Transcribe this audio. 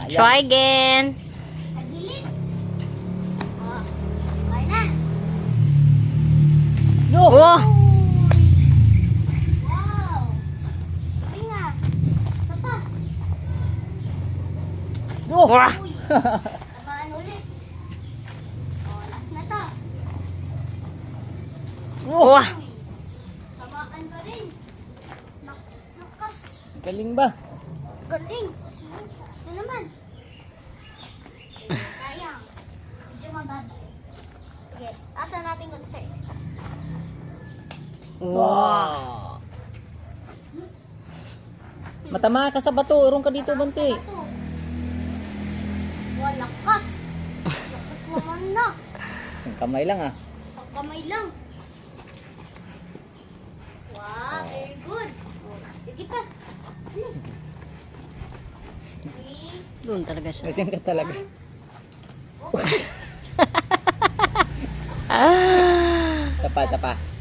Try again. Nagilid. Oh, okay na. No! Oh, Wow. Ay nga. Ito pa. No! wah. Uy. Tamaan ulit. Oh, last na to. Wah. Uy. Tamaan ka rin. Nakas. Galing ba? Galing. Ito naman. Sayang. Medyo mababa. Sige, asa natin konti. Wow. Matama ka sa bato. Urong ka dito, Banti. Ito. Walakas. Lakas naman na. Isang kamay lang ah. Sa kamay lang. Wow, very good. Oh, sige pa. Ano? Three. Doon talaga siya. Kasi ka talaga. Okay. Ah. Tapa.